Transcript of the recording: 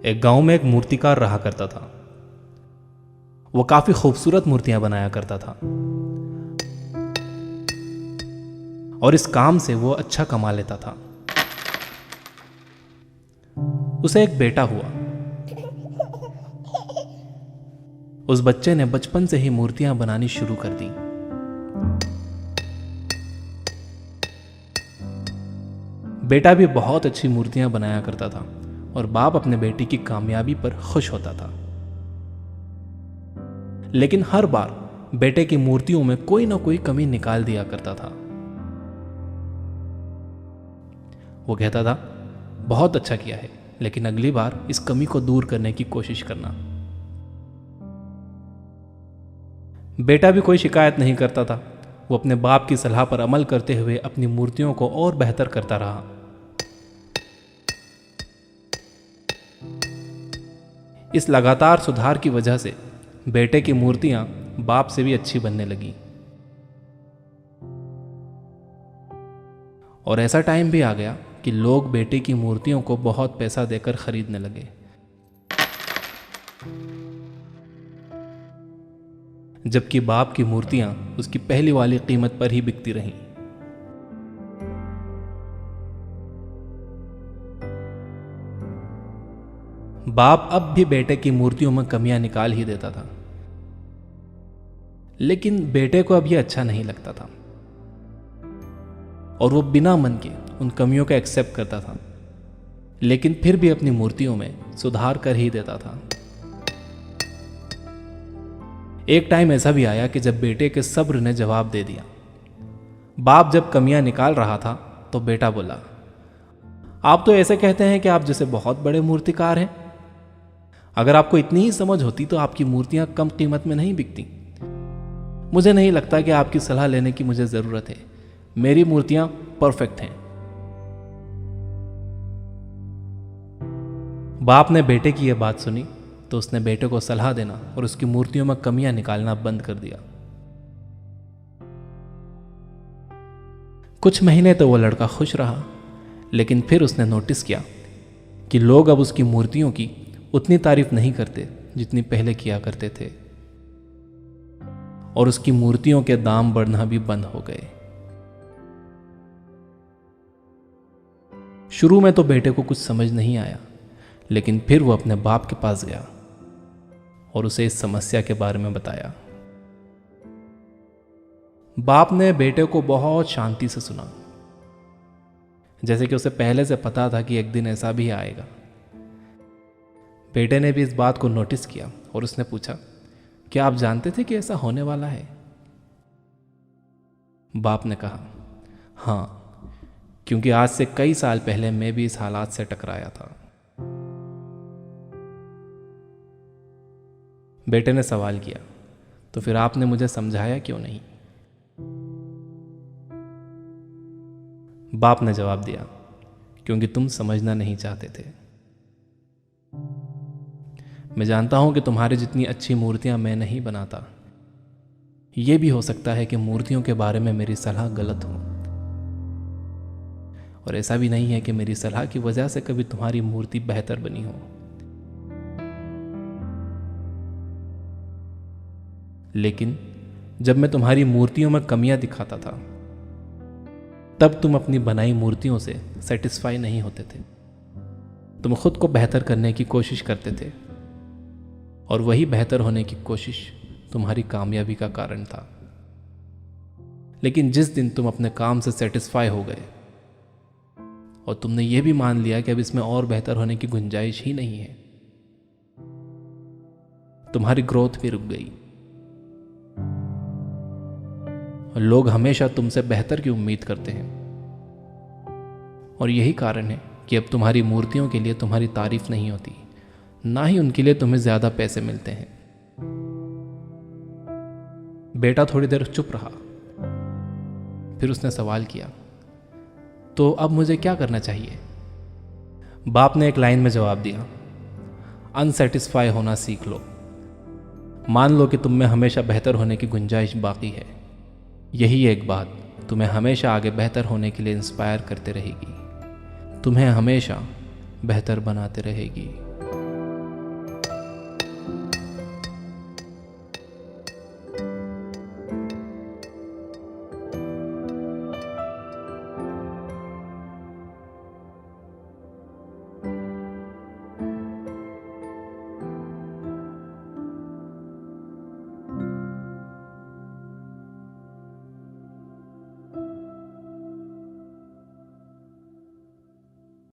एक गांव में एक मूर्तिकार रहा करता था। वो काफी खूबसूरत मूर्तियां बनाया करता था और इस काम से वो अच्छा कमा लेता था। उसे एक बेटा हुआ। उस बच्चे ने बचपन से ही मूर्तियां बनानी शुरू कर दी। बेटा भी बहुत अच्छी मूर्तियां बनाया करता था और बाप अपने बेटे की कामयाबी पर खुश होता था। लेकिन हर बार बेटे की मूर्तियों में कोई ना कोई कमी निकाल दिया करता था। वो कहता था, बहुत अच्छा किया है, लेकिन अगली बार इस कमी को दूर करने की कोशिश करना। बेटा भी कोई शिकायत नहीं करता था। वो अपने बाप की सलाह पर अमल करते हुए अपनी मूर्तियों को और बेहतर करता रहा। इस लगातार सुधार की वजह से बेटे की मूर्तियां बाप से भी अच्छी बनने लगी। और ऐसा टाइम भी आ गया कि लोग बेटे की मूर्तियों को बहुत पैसा देकर खरीदने लगे। जबकि बाप की मूर्तियां उसकी पहली वाली कीमत पर ही बिकती रहीं। बाप अब भी बेटे की मूर्तियों में कमियां निकाल ही देता था, लेकिन बेटे को अब यह अच्छा नहीं लगता था और वो बिना मन के उन कमियों को एक्सेप्ट करता था, लेकिन फिर भी अपनी मूर्तियों में सुधार कर ही देता था। एक टाइम ऐसा भी आया कि जब बेटे के सब्र ने जवाब दे दिया। बाप जब कमियां निकाल रहा था तो बेटा बोला, आप तो ऐसे कहते हैं कि आप जैसे बहुत बड़े मूर्तिकार हैं। अगर आपको इतनी ही समझ होती तो आपकी मूर्तियां कम कीमत में नहीं बिकती। मुझे नहीं लगता कि आपकी सलाह लेने की मुझे जरूरत है। मेरी मूर्तियां परफेक्ट हैं। बाप ने बेटे की यह बात सुनी तो उसने बेटे को सलाह देना और उसकी मूर्तियों में कमियां निकालना बंद कर दिया। कुछ महीने तो वो लड़का खुश रहा, लेकिन फिर उसने नोटिस किया कि लोग अब उसकी मूर्तियों की उतनी तारीफ नहीं करते जितनी पहले किया करते थे और उसकी मूर्तियों के दाम बढ़ना भी बंद हो गए। शुरू में तो बेटे को कुछ समझ नहीं आया, लेकिन फिर वो अपने बाप के पास गया और उसे इस समस्या के बारे में बताया। बाप ने बेटे को बहुत शांति से सुना, जैसे कि उसे पहले से पता था कि एक दिन ऐसा भी आएगा। बेटे ने भी इस बात को नोटिस किया और उसने पूछा, क्या आप जानते थे कि ऐसा होने वाला है? बाप ने कहा, हाँ, क्योंकि आज से कई साल पहले मैं भी इस हालात से टकराया था। बेटे ने सवाल किया, तो फिर आपने मुझे समझाया क्यों नहीं? बाप ने जवाब दिया, क्योंकि तुम समझना नहीं चाहते थे। मैं जानता हूं कि तुम्हारी जितनी अच्छी मूर्तियां मैं नहीं बनाता। यह भी हो सकता है कि मूर्तियों के बारे में मेरी सलाह गलत हो, और ऐसा भी नहीं है कि मेरी सलाह की वजह से कभी तुम्हारी मूर्ति बेहतर बनी हो। लेकिन जब मैं तुम्हारी मूर्तियों में कमियां दिखाता था, तब तुम अपनी बनाई मूर्तियों से सेटिस्फाई नहीं होते थे। तुम खुद को बेहतर करने की कोशिश करते थे और वही बेहतर होने की कोशिश तुम्हारी कामयाबी का कारण था। लेकिन जिस दिन तुम अपने काम से सेटिस्फाई हो गए और तुमने यह भी मान लिया कि अब इसमें और बेहतर होने की गुंजाइश ही नहीं है, तुम्हारी ग्रोथ भी रुक गई। और लोग हमेशा तुमसे बेहतर की उम्मीद करते हैं, और यही कारण है कि अब तुम्हारी मूर्तियों के लिए तुम्हारी तारीफ नहीं होती, ना ही उनके लिए तुम्हें ज्यादा पैसे मिलते हैं। बेटा थोड़ी देर चुप रहा, फिर उसने सवाल किया, तो अब मुझे क्या करना चाहिए? बाप ने एक लाइन में जवाब दिया, अनसेटिस्फाई होना सीख लो। मान लो कि तुम में हमेशा बेहतर होने की गुंजाइश बाकी है। यही एक बात तुम्हें हमेशा आगे बेहतर होने के लिए इंस्पायर करते रहेगी, तुम्हें हमेशा बेहतर बनाते रहेगी।